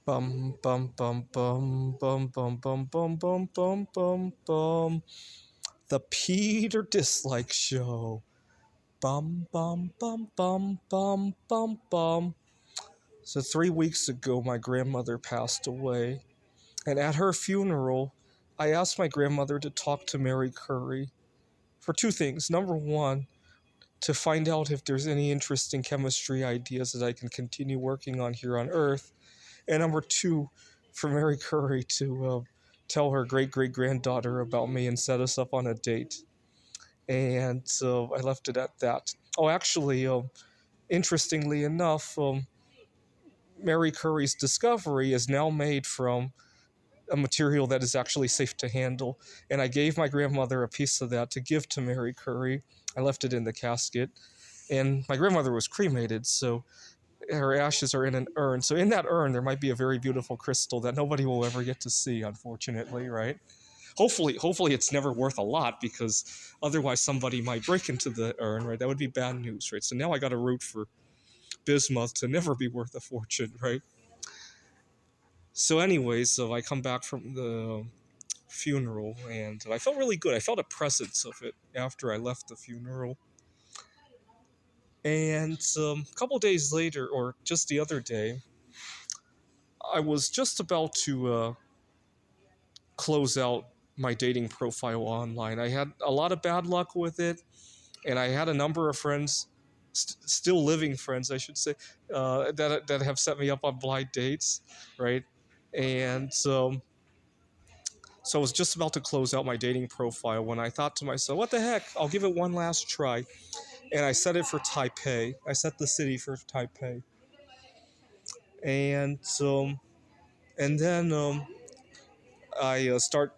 Bum bum bum bum bum bum bum bum bum bum bum bum. The Peter Dislike Show. Bum bum bum bum bum bum bum. So 3 weeks ago, my grandmother passed away, and at her funeral, I asked my grandmother to talk to Mary Curry for two things. Number one, to find out if there's any interesting chemistry ideas that I can continue working on here on Earth. And number two, for Mary Curry to tell her great great granddaughter about me and set us up on a date. And so I left it at that. Oh, actually, interestingly enough, Mary Curry's discovery is now made from a material that is actually safe to handle. And I gave my grandmother a piece of that to give to Mary Curry. I left it in the casket. And my grandmother was cremated, so her ashes are in an urn. So in that urn, there might be a very beautiful crystal that nobody will ever get to see, unfortunately, right? Hopefully it's never worth a lot because otherwise somebody might break into the urn, right? That would be bad news, right? So now I got to root for bismuth to never be worth a fortune, right? So anyways, so I come back from the funeral and I felt really good. I felt a presence of it after I left the funeral. And a couple days later, or just the other day, I was just about to close out my dating profile online. I had a lot of bad luck with it, and I had a number of friends, still living friends, I should say, that have set me up on blind dates, right? And so I was just about to close out my dating profile when I thought to myself, what the heck? I'll give it one last try. And I set it for Taipei. I set the city for Taipei. And and then I start.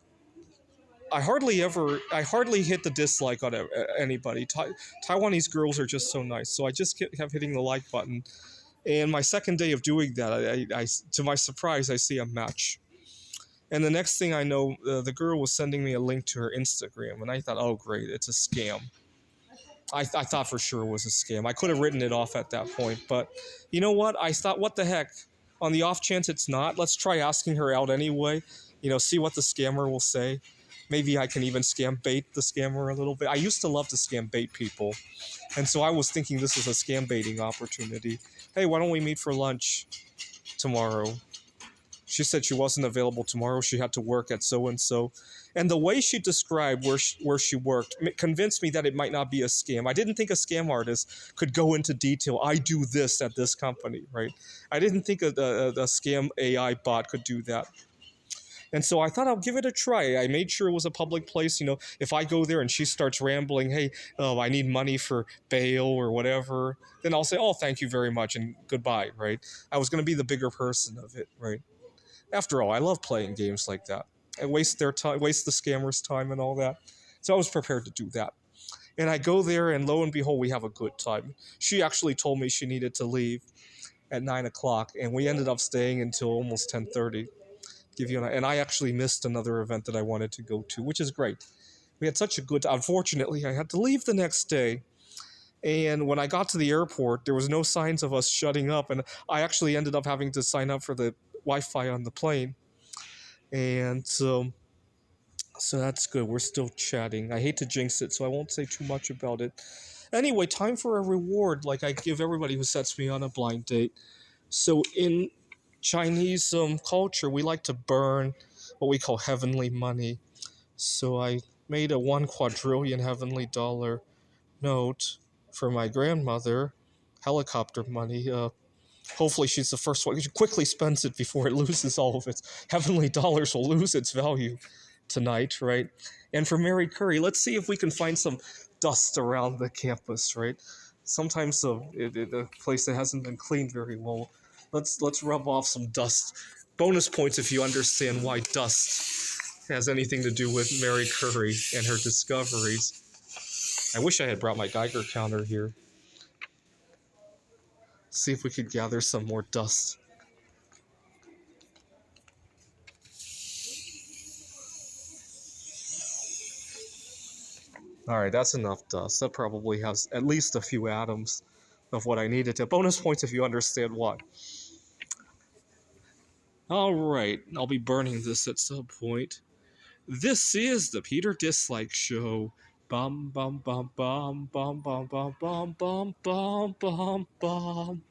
I hardly hit the dislike on anybody. Taiwanese girls are just so nice, so I just kept hitting the like button. And my second day of doing that, to my surprise, I see a match. And the next thing I know, the girl was sending me a link to her Instagram, and I thought, oh great, it's a scam. I thought for sure it was a scam. I could have written it off at that point, but you know what? I thought, what the heck? On the off chance it's not, let's try asking her out anyway. See what the scammer will say. Maybe I can even scam bait the scammer a little bit. I used to love to scam bait people, and so I was thinking this is a scam baiting opportunity. Hey, why don't we meet for lunch tomorrow? She said she wasn't available tomorrow. She had to work at so and so. And the way she described where she worked convinced me that it might not be a scam. I didn't think a scam artist could go into detail. I do this at this company, right? I didn't think a scam AI bot could do that. And so I thought I'll give it a try. I made sure it was a public place. If I go there and she starts rambling, hey, I need money for bail or whatever, then I'll say, oh, thank you very much and goodbye, right? I was going to be the bigger person of it, right? After all, I love playing games like that. I waste their time, waste the scammers' time and all that. So I was prepared to do that. And I go there, and lo and behold, we have a good time. She actually told me she needed to leave at 9 o'clock, and we ended up staying until almost 10:30. And I actually missed another event that I wanted to go to, which is great. We had such a good. Unfortunately, I had to leave the next day, and when I got to the airport, there was no signs of us shutting up, and I actually ended up having to sign up for the Wi-Fi on the plane, and so that's good. We're still chatting. I hate to jinx it, so I won't say too much about it. Anyway, time for a reward, like I give everybody who sets me on a blind date. So in Chinese culture, we like to burn what we call heavenly money. So I made a 1 quadrillion heavenly dollar note for my grandmother, helicopter money. Hopefully she's the first one. She quickly spends it before it loses all of its heavenly dollars will lose its value tonight, right? And for Mary Curry, let's see if we can find some dust around the campus, right? Sometimes the place that hasn't been cleaned very well. Let's rub off some dust. Bonus points if you understand why dust has anything to do with Mary Curry and her discoveries. I wish I had brought my Geiger counter here. See if we could gather some more dust. Alright, that's enough dust. That probably has at least a few atoms of what I needed to. Bonus points if you understand why. Alright, I'll be burning this at some point. This is the Peter Dislike Show. Bum bum bum bum bum bum bum bum bum bum bum bum.